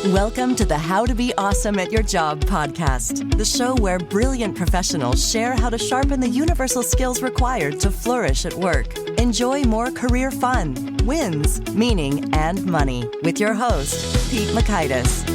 Welcome to the How to Be Awesome at Your Job podcast, the show where brilliant professionals share how to sharpen the universal skills required to flourish at work. Enjoy more career fun, wins, meaning, and money with your host, Pete Makaitis.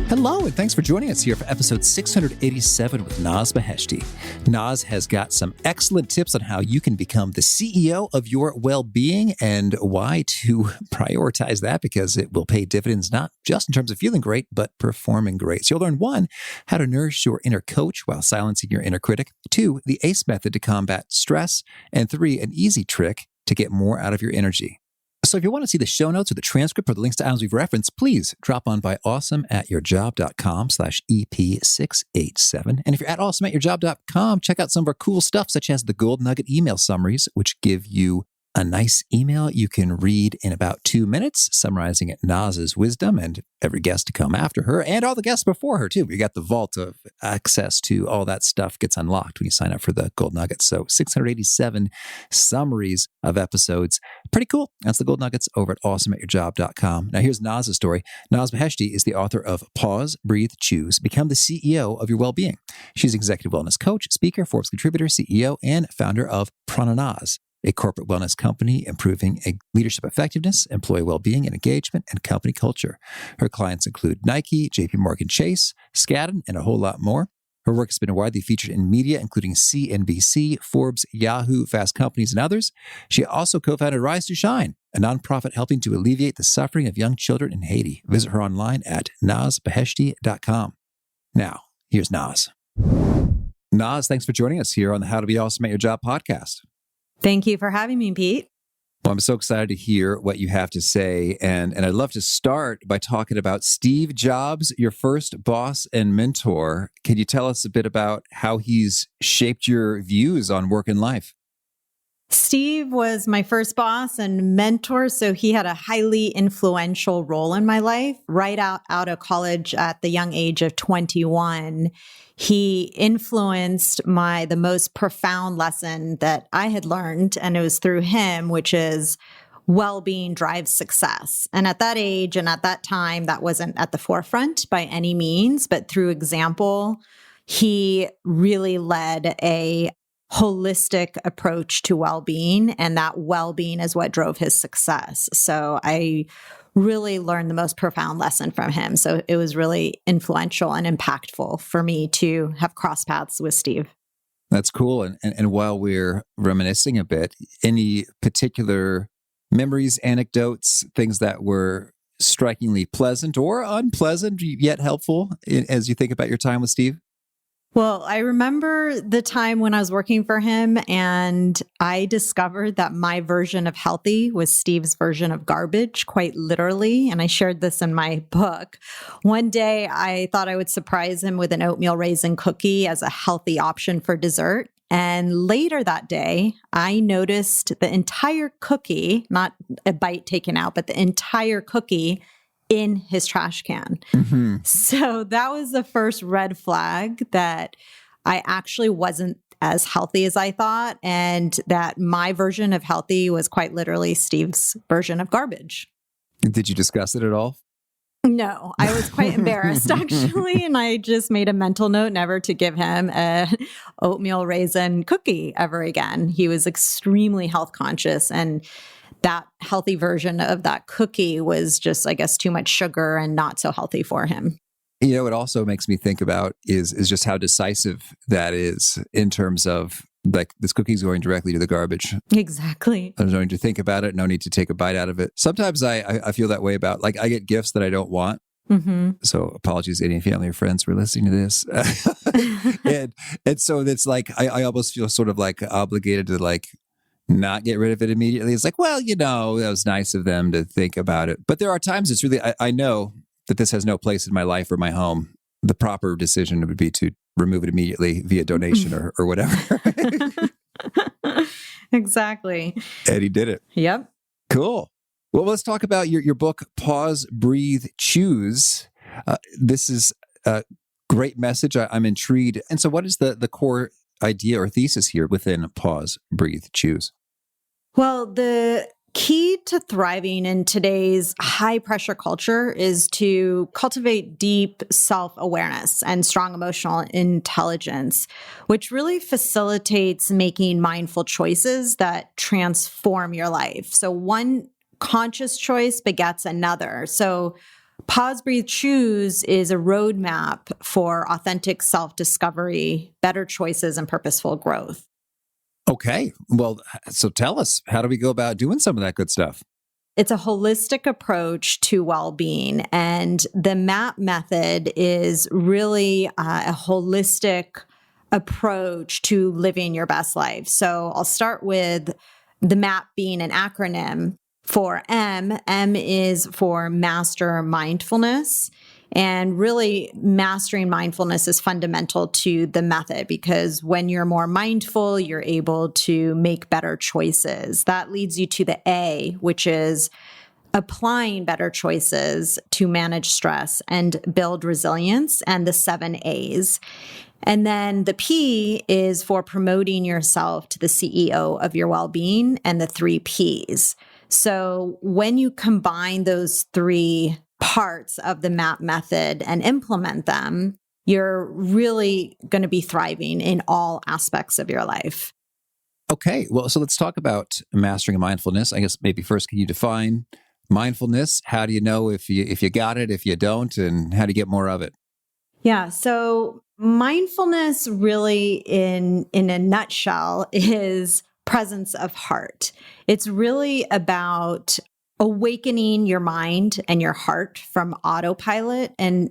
Hello, and thanks for joining us here for episode 687 with Naz Beheshti. Naz has got some excellent tips on how you can become the CEO of your well-being and why to prioritize that, because it will pay dividends not just in terms of feeling great, but performing great. So you'll learn 1, how to nourish your inner coach while silencing your inner critic. 2, the ACE method to combat stress. And 3, an easy trick to get more out of your energy. So if you want to see the show notes or the transcript or the links to items we've referenced, please drop on by awesomeatyourjob.com/EP687. And if you're at awesomeatyourjob.com, check out some of our cool stuff, such as the Gold Nugget email summaries, which give you a nice email you can read in about 2 minutes, summarizing Naz's wisdom and every guest to come after her and all the guests before her, too. You got the vault of access to all that stuff gets unlocked when you sign up for the Gold Nuggets. So 687 summaries of episodes. Pretty cool. That's the Gold Nuggets over at awesomeatyourjob.com. Now, here's Naz's story. Naz Beheshti is the author of Pause, Breathe.Choose, Become the CEO of Your Wellbeing. She's executive wellness coach, speaker, Forbes contributor, CEO, and founder of Prananaz, a corporate wellness company improving leadership effectiveness, employee well-being and engagement, and company culture. Her clients include Nike, JPMorgan Chase, Skadden, and a whole lot more. Her work has been widely featured in media, including CNBC, Forbes, Yahoo, Fast Companies, and others. She also co-founded Rise to Shine, a nonprofit helping to alleviate the suffering of young children in Haiti. Visit her online at nazbeheshti.com. Now, here's Naz. Naz, thanks for joining us here on the How to Be Awesome at Your Job podcast. Thank you for having me, Pete. Well, I'm so excited to hear what you have to say. And I'd love to start by talking about Steve Jobs, your first boss and mentor. Can you tell us a bit about how he's shaped your views on work and life? Steve was my first boss and mentor, so he had a highly influential role in my life. Right out of college at the young age of 21, he influenced the most profound lesson that I had learned, and it was through him, which is well-being drives success. And at that age and at that time, that wasn't at the forefront by any means, but through example, he really led a holistic approach to well-being, and that well-being is what drove his success. So I really learned the most profound lesson from him. So it was really influential and impactful for me to have crossed paths with Steve. That's cool. And while we're reminiscing a bit, any particular memories, anecdotes, things that were strikingly pleasant or unpleasant, yet helpful as you think about your time with Steve? Well, I remember the time when I was working for him and I discovered that my version of healthy was Steve's version of garbage, quite literally. And I shared this in my book. One day, I thought I would surprise him with an oatmeal raisin cookie as a healthy option for dessert. And later that day, I noticed the entire cookie, not a bite taken out, but the entire cookie in his trash can. Mm-hmm. So that was the first red flag that I actually wasn't as healthy as I thought, and that my version of healthy was quite literally Steve's version of garbage. Did you discuss it at all? No, I was quite embarrassed actually, and I just made a mental note never to give him a oatmeal raisin cookie ever again. He was extremely health conscious, and that healthy version of that cookie was just, I guess, too much sugar and not so healthy for him. You know, it also makes me think about is just how decisive that is in terms of like this cookie's going directly to the garbage. Exactly. There's no need to think about it. No need to take a bite out of it. Sometimes I feel that way about, like, I get gifts that I don't want. Mm-hmm. So apologies to any family or friends who are listening to this. and so it's like, I almost feel sort of like obligated to like not get rid of it immediately. It's like, well, you know, that was nice of them to think about it. But there are times it's really, I know that this has no place in my life or my home. The proper decision would be to remove it immediately via donation or whatever. Exactly. And he did it. Yep. Cool. Well, let's talk about your book, Pause, Breathe, Choose. This is a great message. I'm intrigued. And so what is the core idea or thesis here within Pause, Breathe, Choose? Well, the key to thriving in today's high pressure culture is to cultivate deep self-awareness and strong emotional intelligence, which really facilitates making mindful choices that transform your life. So one conscious choice begets another. So Pause, Breathe, Choose is a roadmap for authentic self-discovery, better choices, and purposeful growth. Okay. Well, so tell us, how do we go about doing some of that good stuff? It's a holistic approach to well-being. And the MAP method is really a holistic approach to living your best life. So I'll start with the MAP being an acronym for M. M is for master mindfulness. And really, mastering mindfulness is fundamental to the method because when you're more mindful, you're able to make better choices. That leads you to the A, which is applying better choices to manage stress and build resilience, and the 7 A's. And then the P is for promoting yourself to the CEO of your well-being, and the 3 Ps. So when you combine those 3 parts of the MAP method and implement them, you're really going to be thriving in all aspects of your life. Okay. Well, so let's talk about mastering mindfulness. I guess maybe first, can you define mindfulness? How do you know if you got it, if you don't, and how do you get more of it? Yeah. So mindfulness really in a nutshell is presence of heart. It's really about awakening your mind and your heart from autopilot. And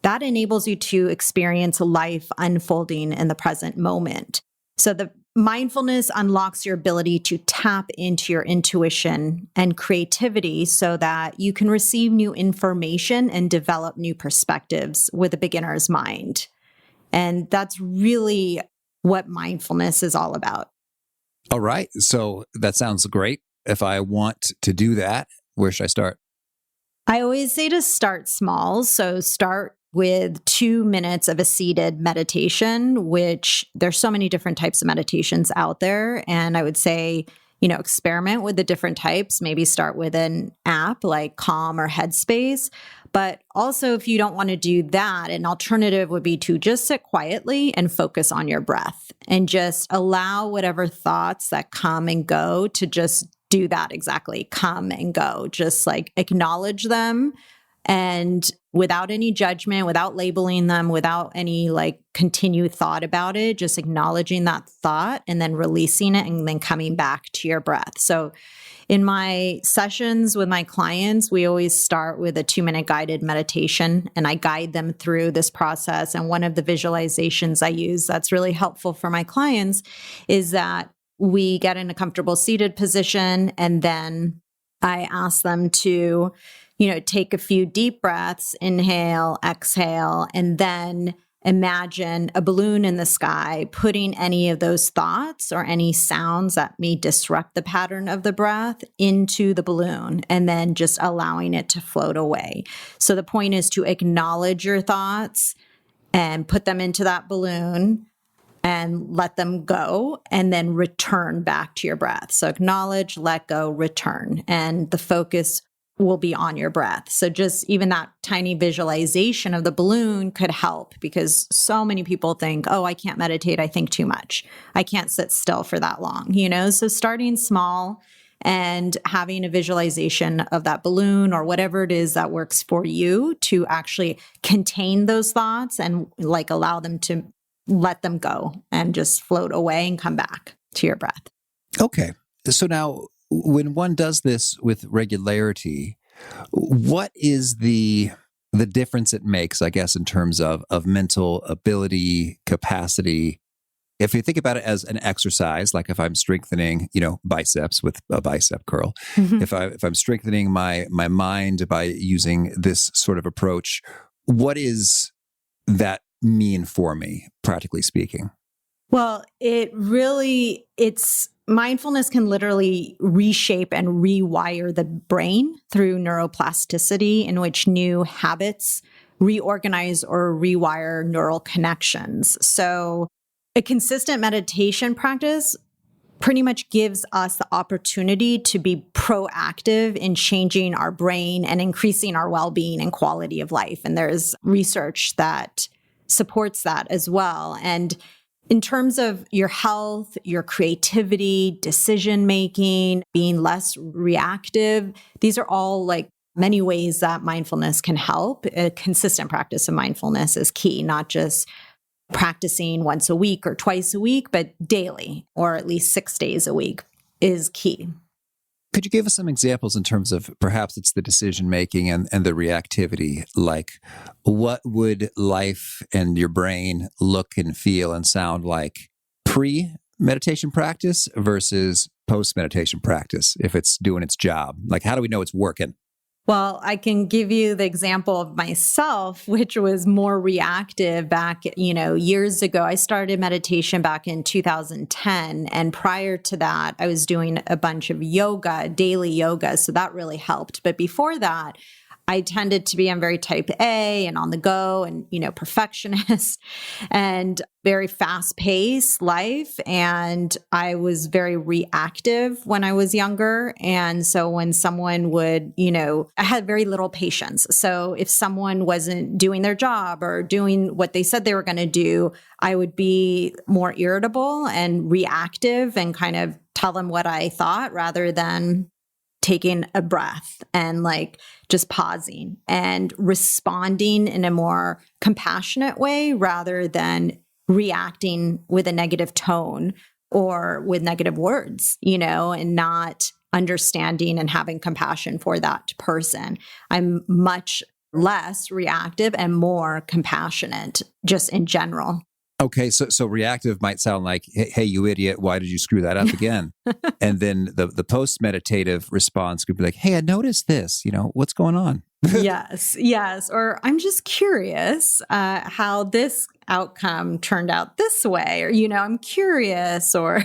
that enables you to experience life unfolding in the present moment. So the mindfulness unlocks your ability to tap into your intuition and creativity so that you can receive new information and develop new perspectives with a beginner's mind. And that's really what mindfulness is all about. All right. So that sounds great. If I want to do that, where should I start? I always say to start small. So start with 2 minutes of a seated meditation, which there's so many different types of meditations out there. And I would say, experiment with the different types. Maybe start with an app like Calm or Headspace. But also, if you don't want to do that, an alternative would be to just sit quietly and focus on your breath and just allow whatever thoughts that come and go to just do that exactly, come and go. Just like acknowledge them and without any judgment, without labeling them, without any continued thought about it, just acknowledging that thought and then releasing it and then coming back to your breath. So in my sessions with my clients, we always start with a 2-minute guided meditation, and I guide them through this process. And one of the visualizations I use that's really helpful for my clients is that we get in a comfortable seated position, and then I ask them to, take a few deep breaths, inhale, exhale, and then imagine a balloon in the sky, putting any of those thoughts or any sounds that may disrupt the pattern of the breath into the balloon, and then just allowing it to float away. So the point is to acknowledge your thoughts and put them into that balloon and let them go, and then return back to your breath. So acknowledge, let go, return, and the focus will be on your breath. So just even that tiny visualization of the balloon could help, because so many people think, oh, I can't meditate. I think too much. I can't sit still for that long, So starting small and having a visualization of that balloon or whatever it is that works for you to actually contain those thoughts and allow them to let them go and just float away and come back to your breath. Okay. So now, when one does this with regularity, what is the difference it makes, I guess, in terms of mental ability, capacity? If you think about it as an exercise, like if I'm strengthening, biceps with a bicep curl, if I'm strengthening my mind by using this sort of approach, what is that mean for me, practically speaking? Well, mindfulness can literally reshape and rewire the brain through neuroplasticity, in which new habits reorganize or rewire neural connections. So a consistent meditation practice pretty much gives us the opportunity to be proactive in changing our brain and increasing our well-being and quality of life. And there's research that supports that as well. And in terms of your health, your creativity, decision-making, being less reactive, these are all like many ways that mindfulness can help. A consistent practice of mindfulness is key, not just practicing once a week or twice a week, but daily, or at least 6 days a week is key. Could you give us some examples in terms of perhaps it's the decision-making and the reactivity? Like, what would life and your brain look and feel and sound like pre-meditation practice versus post-meditation practice if it's doing its job? Like, how do we know it's working? Well, I can give you the example of myself, which was more reactive back, years ago. I started meditation back in 2010. And prior to that, I was doing a bunch of yoga, daily yoga. So that really helped. But before that, I tended to be, I'm very type A and on the go and, perfectionist and very fast paced life. And I was very reactive when I was younger. And so when someone would, I had very little patience. So if someone wasn't doing their job or doing what they said they were going to do, I would be more irritable and reactive and kind of tell them what I thought rather than taking a breath and like just pausing and responding in a more compassionate way rather than reacting with a negative tone or with negative words, and not understanding and having compassion for that person. I'm much less reactive and more compassionate just in general. Okay, so reactive might sound like, hey, you idiot, why did you screw that up again? And then the post-meditative response could be like, hey, I noticed this, what's going on? Yes. Or I'm just curious how this outcome turned out this way, or, I'm curious, or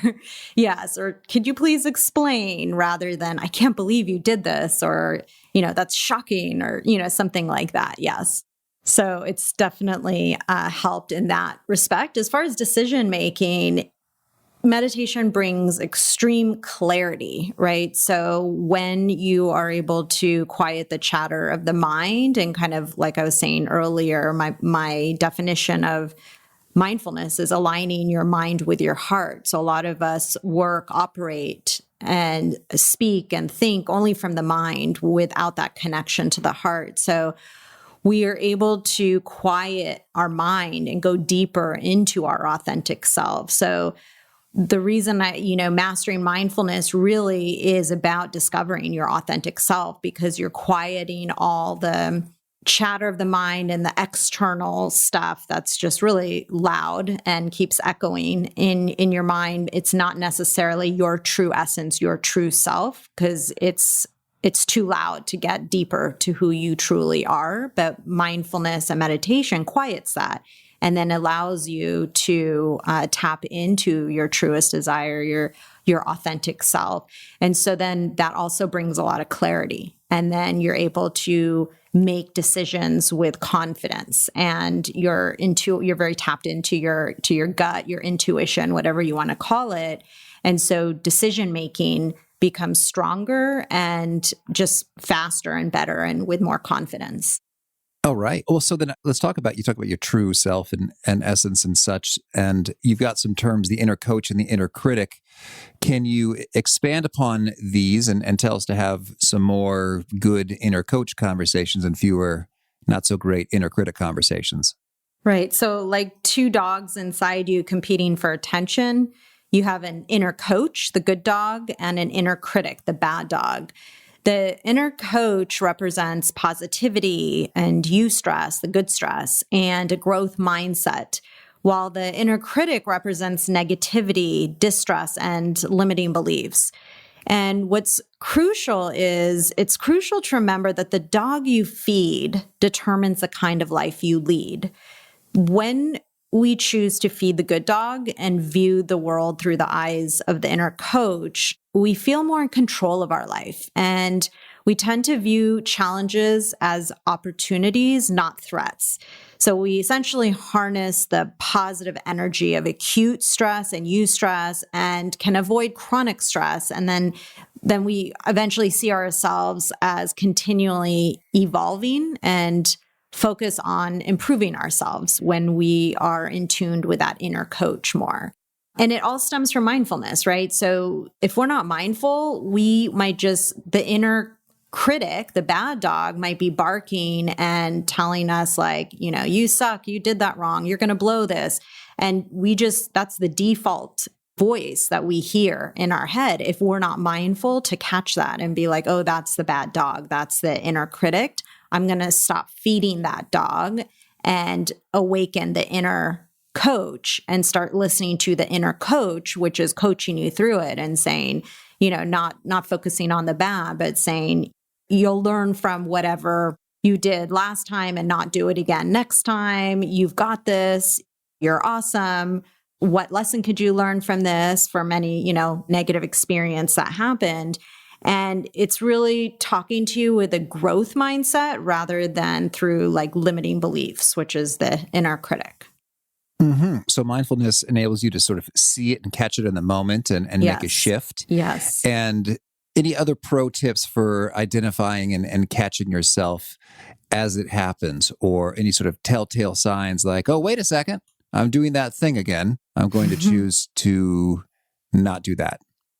yes, or could you please explain rather than, I can't believe you did this, or, that's shocking, or, something like that. Yes. So it's definitely helped in that respect. As far as decision making, meditation brings extreme clarity, right? So when you are able to quiet the chatter of the mind and kind of, like I was saying earlier, my definition of mindfulness is aligning your mind with your heart. So a lot of us operate and speak and think only from the mind without that connection to the heart. So we are able to quiet our mind and go deeper into our authentic self. So the reason mastering mindfulness really is about discovering your authentic self, because you're quieting all the chatter of the mind and the external stuff that's just really loud and keeps echoing in your mind. It's not necessarily your true essence, your true self, because it's too loud to get deeper to who you truly are. But mindfulness and meditation quiets that and then allows you to tap into your truest desire, your authentic self. And so then that also brings a lot of clarity. And then you're able to make decisions with confidence, and you're very tapped into your gut, your intuition, whatever you want to call it. And so decision making becomes stronger and just faster and better and with more confidence. All right. Well, so then let's talk about your true self and essence and such. And you've got some terms, the inner coach and the inner critic. Can you expand upon these and tell us to have some more good inner coach conversations and fewer not so great inner critic conversations? Right. So like two dogs inside you competing for attention, you have an inner coach, the good dog, and an inner critic, the bad dog. The inner coach represents positivity and eustress, the good stress, and a growth mindset, while the inner critic represents negativity, distress, and limiting beliefs. And what's crucial is it's crucial to remember that the dog you feed determines the kind of life you lead. When we choose to feed the good dog and view the world through the eyes of the inner coach, we feel more in control of our life, and we tend to view challenges as opportunities, not threats. So we essentially harness the positive energy of acute stress and eustress and can avoid chronic stress. And then we eventually see ourselves as continually evolving and focus on improving ourselves when we are in tune with that inner coach more. And it all stems from mindfulness, right? So if we're not mindful, we might the inner critic, the bad dog, might be barking and telling us like, you suck, you did that wrong, you're going to blow this. And that's the default voice that we hear in our head if we're not mindful to catch that and be like, oh, that's the bad dog, that's the inner critic. I'm going to stop feeding that dog and awaken the inner coach and start listening to the inner coach, which is coaching you through it and saying, not focusing on the bad, but saying, you'll learn from whatever you did last time and not do it again next time. You've got this. You're awesome. What lesson could you learn from this, from any, negative experience that happened? And it's really talking to you with a growth mindset rather than through like limiting beliefs, which is the inner critic. Mm-hmm. So mindfulness enables you to sort of see it and catch it in the moment and Yes. make a shift. Yes. And any other pro tips for identifying and catching yourself as it happens, or any sort of telltale signs like, oh, wait a second, I'm doing that thing again. I'm going to choose to not do that.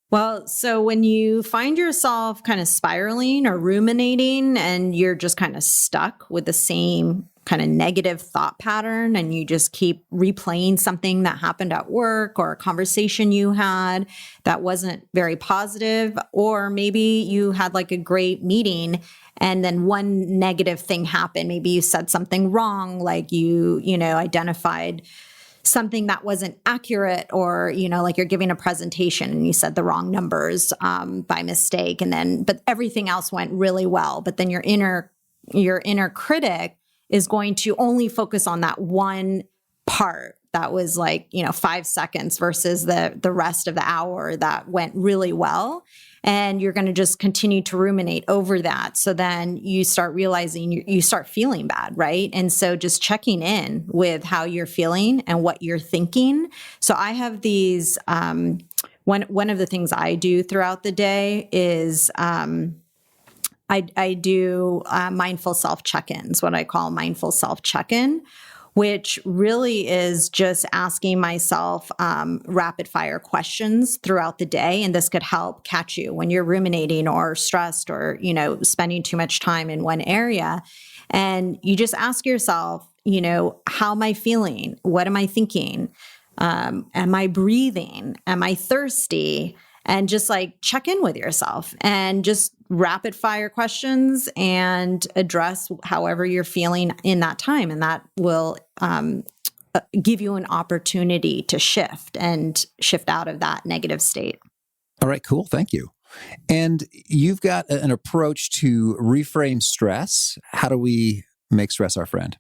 Well, so when you find yourself kind of spiraling or ruminating and you're just kind of stuck with the same kind of negative thought pattern and you just keep replaying something that happened at work or a conversation you had that wasn't very positive, or maybe you had like a great meeting and then one negative thing happened. Maybe you said something wrong, like you identified something that wasn't accurate, or, like you're giving a presentation and you said the wrong numbers by mistake. But everything else went really well. But then your inner critic is going to only focus on that one part that was like, 5 seconds versus the rest of the hour that went really well. And you're going to just continue to ruminate over that. So then you start realizing you start feeling bad, right? And so just checking in with how you're feeling and what you're thinking. So I have these, one of the things I do throughout the day is I do mindful self check-ins, what I call mindful self check-in, which really is just asking myself rapid fire questions throughout the day. And this could help catch you when you're ruminating or stressed or, spending too much time in one area. And you just ask yourself, how am I feeling? What am I thinking? Am I breathing? Am I thirsty? And just like check in with yourself and just rapid fire questions and address however you're feeling in that time. And that will give you an opportunity to shift out of that negative state. All right, cool. Thank you. And you've got an approach to reframe stress. How do we make stress our friend?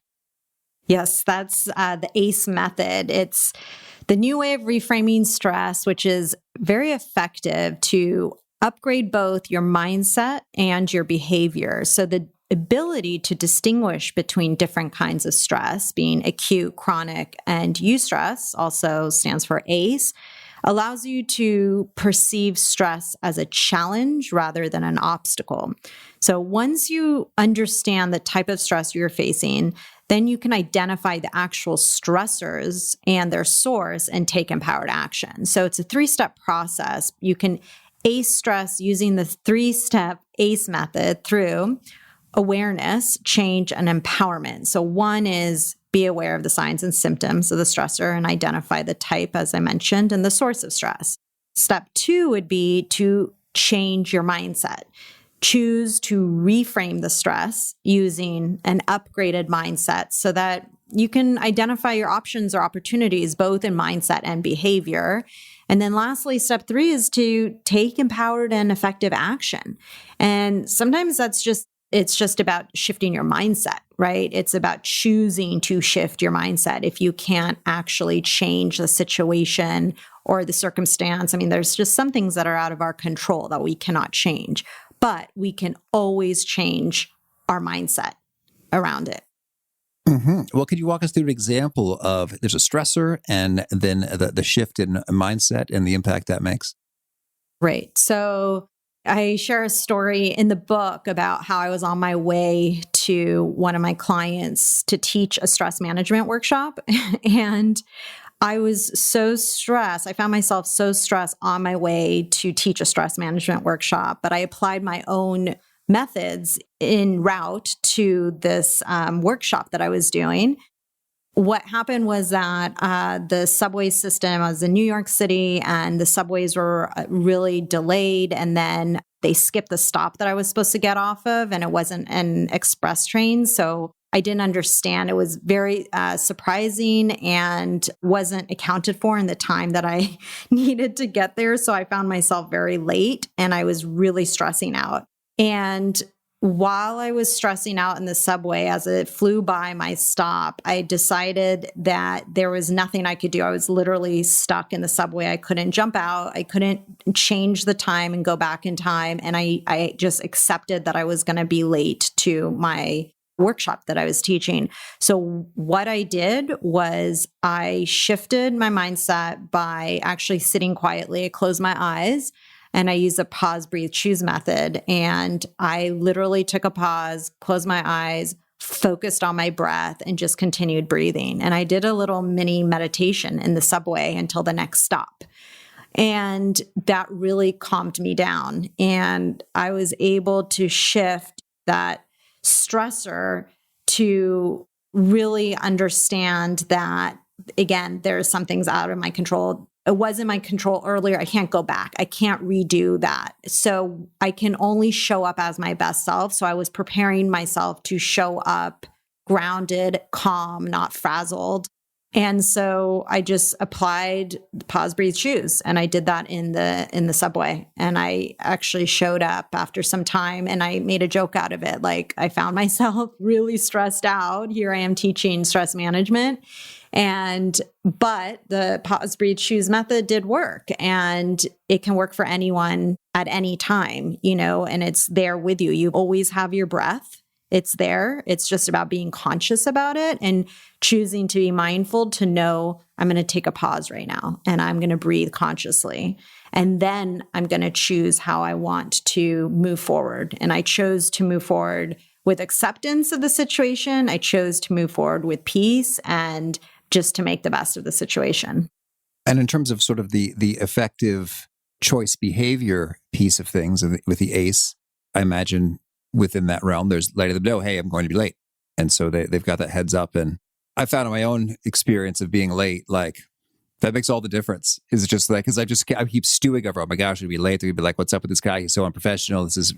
Yes, that's the ACE method. It's the new way of reframing stress, which is very effective to upgrade both your mindset and your behavior. So the ability to distinguish between different kinds of stress, being acute, chronic, and eustress, also stands for ACE, allows you to perceive stress as a challenge rather than an obstacle. So once you understand the type of stress you're facing, then you can identify the actual stressors and their source and take empowered action. So it's a 3-step process. You can ACE stress using the 3-step ACE method through awareness, change, and empowerment. So one is be aware of the signs and symptoms of the stressor and identify the type, as I mentioned, and the source of stress. Step 2 would be to change your mindset. Choose to reframe the stress using an upgraded mindset so that you can identify your options or opportunities, both in mindset and behavior. And then lastly, step 3 is to take empowered and effective action. And sometimes it's just about shifting your mindset, right? It's about choosing to shift your mindset. If you can't actually change the situation or the circumstance, there's just some things that are out of our control that we cannot change. but we can always change our mindset around it. Well, could you walk us through an example of there's a stressor and then the shift in mindset and the impact that makes? Right. So I share a story in the book about how I was on my way to one of my clients to teach a stress management workshop. And I was so stressed. I found myself so stressed on my way to teach a stress management workshop, but I applied my own methods en route to this workshop that I was doing. What happened was that the subway system, I was in New York City and the subways were really delayed. And then they skipped the stop that I was supposed to get off of, and it wasn't an express train. So I didn't understand. It was very surprising and wasn't accounted for in the time that I needed to get there. So I found myself very late and I was really stressing out. And while I was stressing out in the subway, as it flew by my stop, I decided that there was nothing I could do. I was literally stuck in the subway. I couldn't jump out. I couldn't change the time and go back in time. And I just accepted that I was going to be late to my workshop that I was teaching. So what I did was I shifted my mindset by actually sitting quietly. I closed my eyes. And I used a pause, breathe, choose method. And I literally took a pause, closed my eyes, focused on my breath, and just continued breathing. And I did a little mini meditation in the subway until the next stop. And that really calmed me down. And I was able to shift that stressor to really understand that, again, there's some things out of my control. It was in my control earlier. I can't go back. I can't redo that. So I can only show up as my best self. So I was preparing myself to show up grounded, calm, not frazzled. And so I just applied pause, breathe, choose. And I did that in the subway. And I actually showed up after some time and I made a joke out of it. Like, I found myself really stressed out. Here I am teaching stress management. But the pause, breathe, choose method did work, and it can work for anyone at any time, and it's there with you. You always have your breath. It's there. It's just about being conscious about it and choosing to be mindful to know I'm going to take a pause right now and I'm going to breathe consciously. And then I'm going to choose how I want to move forward. And I chose to move forward with acceptance of the situation. I chose to move forward with peace and just to make the best of the situation. And in terms of sort of the effective choice behavior piece of things with the ACE, I imagine within that realm, there's letting them know, hey, I'm going to be late. And so they've got that heads up. And I found in my own experience of being late, like, that makes all the difference. Is just like, because I keep stewing over, oh my gosh, I'm going to be late. They're going to be like, what's up with this guy? He's so unprofessional. This is,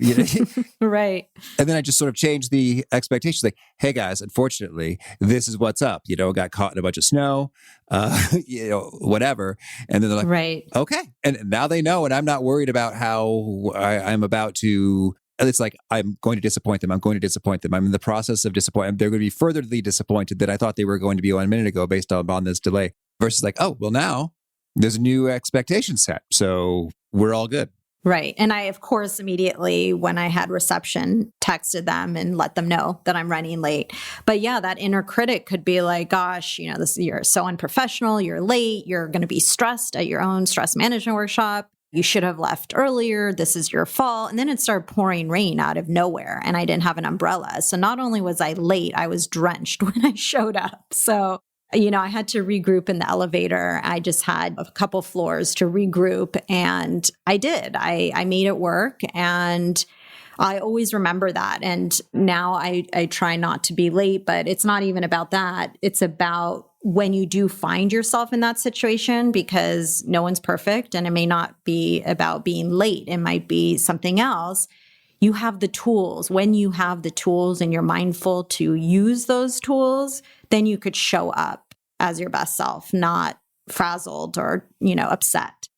Right. And then I just sort of changed the expectations. Like, hey guys, unfortunately, this is what's up. Got caught in a bunch of snow, whatever. And then they're like, right. Okay. And now they know, and I'm not worried about how I'm about to. It's like, I'm going to disappoint them. I'm going to disappoint them. I'm in the process of disappointing. They're going to be furtherly disappointed than I thought they were going to be 1 minute ago based on this delay. Versus like, oh, well, now there's a new expectation set. So we're all good. Right. And I, of course, immediately when I had reception, texted them and let them know that I'm running late. But yeah, that inner critic could be like, gosh, you're so unprofessional. You're late. You're going to be stressed at your own stress management workshop. You should have left earlier. This is your fault. And then it started pouring rain out of nowhere and I didn't have an umbrella. So not only was I late, I was drenched when I showed up. So I had to regroup in the elevator. I just had a couple floors to regroup and I did. I made it work and I always remember that. And now I try not to be late, but it's not even about that. It's about when you do find yourself in that situation, because no one's perfect and it may not be about being late. It might be something else. You have the tools. When you have the tools and you're mindful to use those tools, then you could show up as your best self, not frazzled or, upset.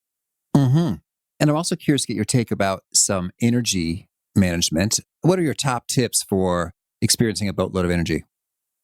Mm-hmm. And I'm also curious to get your take about some energy management. What are your top tips for experiencing a boatload of energy?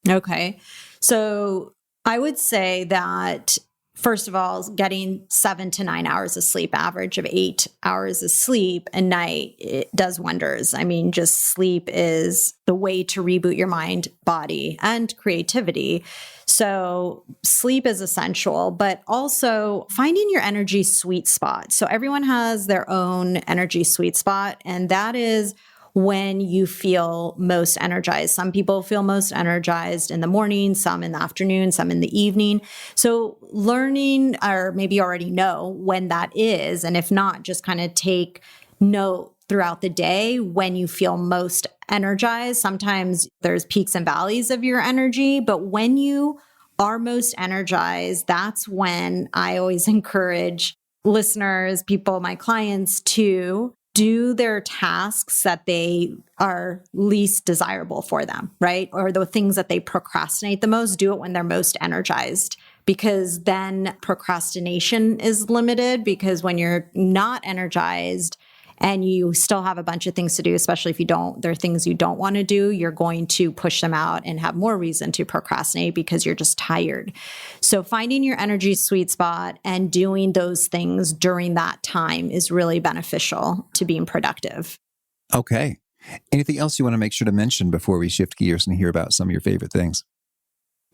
Okay. So I would say that First of all, getting 7 to 9 hours of sleep, average of 8 hours of sleep a night, it does wonders. I mean, just sleep is the way to reboot your mind, body, and creativity. So sleep is essential, but also finding your energy sweet spot. So everyone has their own energy sweet spot, and that is when you feel most energized. Some people feel most energized in the morning, some in the afternoon, some in the evening. So learning, or maybe you already know when that is, and if not, just kind of take note throughout the day when you feel most energized. Sometimes there's peaks and valleys of your energy, but when you are most energized, that's when I always encourage listeners, people, my clients to do their tasks that they are least desirable for them, right? Or the things that they procrastinate the most, do it when they're most energized, because then procrastination is limited, because when you're not energized and you still have a bunch of things to do, especially if there are things you don't want to do, you're going to push them out and have more reason to procrastinate because you're just tired. So finding your energy sweet spot and doing those things during that time is really beneficial to being productive. Okay. Anything else you want to make sure to mention before we shift gears and hear about some of your favorite things?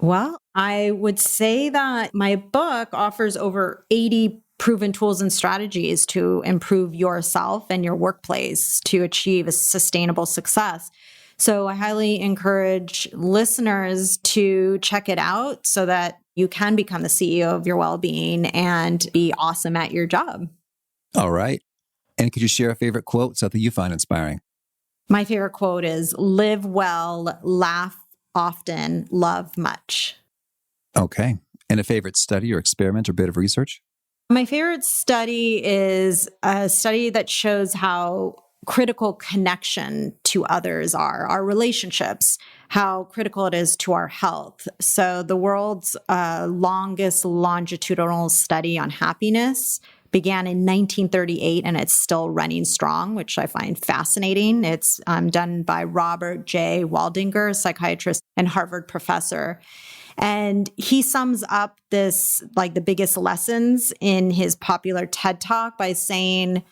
Well, I would say that my book offers over 80 proven tools and strategies to improve yourself and your workplace to achieve a sustainable success. So I highly encourage listeners to check it out so that you can become the CEO of your well-being and be awesome at your job. All right. And could you share a favorite quote, something you find inspiring? My favorite quote is, "Live well, laugh often, love much." Okay. And a favorite study or experiment or bit of research? My favorite study is a study that shows how critical connection to others are, our relationships, how critical it is to our health. So the world's longest longitudinal study on happiness began in 1938, and it's still running strong, which I find fascinating. It's done by Robert J. Waldinger, psychiatrist and Harvard professor. And he sums up this, like the biggest lessons in his popular TED Talk by saying,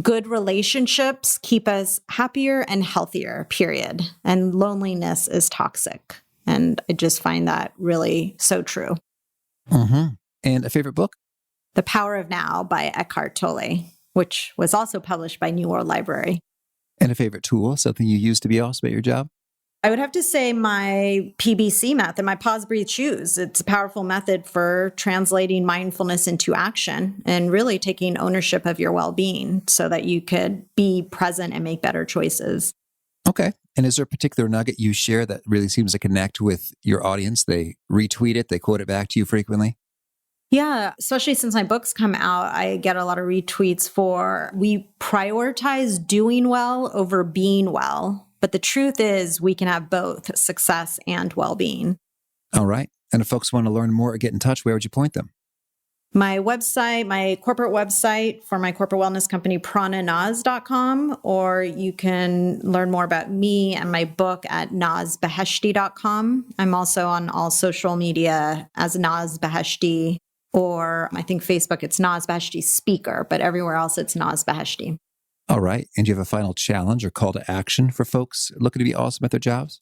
good relationships keep us happier and healthier, period. And loneliness is toxic. And I just find that really so true. Mm-hmm. And a favorite book? The Power of Now by Eckhart Tolle, which was also published by New World Library. And a favorite tool, something you use to be awesome at your job? I would have to say my PBC method, my Pause, Breathe.Choose. It's a powerful method for translating mindfulness into action and really taking ownership of your well-being so that you could be present and make better choices. Okay. And is there a particular nugget you share that really seems to connect with your audience? They retweet it, they quote it back to you frequently? Yeah, especially since my books come out, I get a lot of retweets for, we prioritize doing well over being well. But the truth is we can have both success and well-being. All right. And if folks want to learn more or get in touch, where would you point them? My website, my corporate website for my corporate wellness company, Prananaz.com, or you can learn more about me and my book at NazBeheshti.com. I'm also on all social media as Naz Beheshti, or I think Facebook, it's Naz Beheshti Speaker, but everywhere else it's Naz Beheshti. All right. And do you have a final challenge or call to action for folks looking to be awesome at their jobs?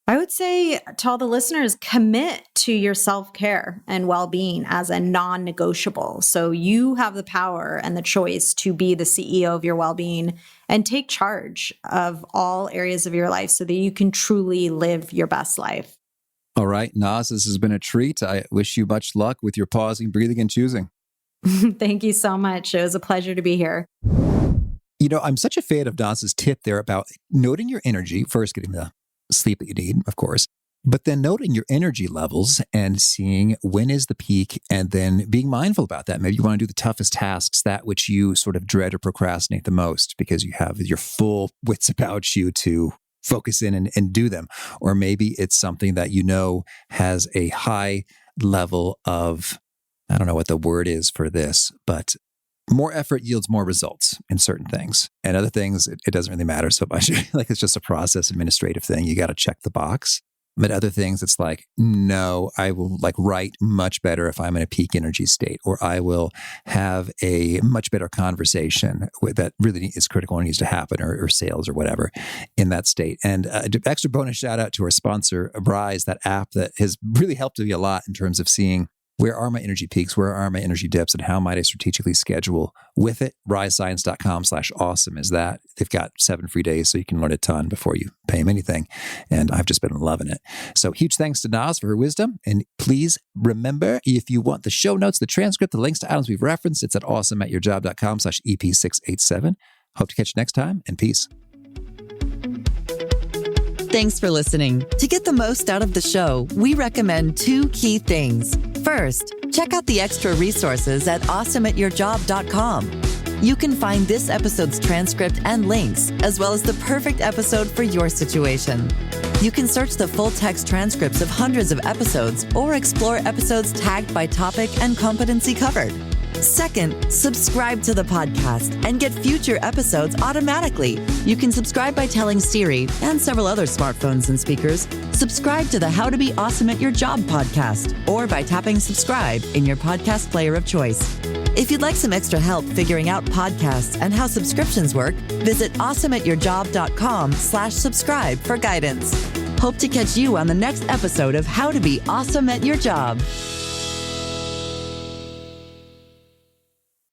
I would say to all the listeners, commit to your self-care and well-being as a non-negotiable. So you have the power and the choice to be the CEO of your well-being and take charge of all areas of your life so that you can truly live your best life. All right, Naz, this has been a treat. I wish you much luck with your pausing, breathing, and choosing. Thank you so much. It was a pleasure to be here. You know, I'm such a fan of Naz's tip there about noting your energy, first getting the sleep that you need, of course, but then noting your energy levels and seeing when is the peak and then being mindful about that. Maybe you want to do the toughest tasks, that which you sort of dread or procrastinate the most because you have your full wits about you to focus in and do them. Or maybe it's something that you know has a high level of, I don't know what the word is for this, but more effort yields more results in certain things. And other things, it doesn't really matter so much. Like it's just a process administrative thing. You got to check the box. But other things, it's like, no, I will like write much better if I'm in a peak energy state, or I will have a much better conversation that really is critical and needs to happen, or sales or whatever in that state. And extra bonus shout out to our sponsor, Rise, that app that has really helped me a lot in terms of seeing where are my energy peaks, where are my energy dips, and how might I strategically schedule with it. RiseScience.com/awesome is that. They've got 7 free days, so you can learn a ton before you pay them anything. And I've just been loving it. So huge thanks to Naz for her wisdom. And please remember, if you want the show notes, the transcript, the links to items we've referenced, it's at awesomeatyourjob.com/EP687. Hope to catch you next time, and peace. Thanks for listening. To get the most out of the show, we recommend 2 key things. First, check out the extra resources at awesomeatyourjob.com. You can find this episode's transcript and links, as well as the perfect episode for your situation. You can search the full text transcripts of hundreds of episodes or explore episodes tagged by topic and competency covered. Second, subscribe to the podcast and get future episodes automatically. You can subscribe by telling Siri and several other smartphones and speakers, subscribe to the How to Be Awesome at Your Job podcast, or by tapping subscribe in your podcast player of choice. If you'd like some extra help figuring out podcasts and how subscriptions work, visit awesomeatyourjob.com/subscribe for guidance. Hope to catch you on the next episode of How to Be Awesome at Your Job.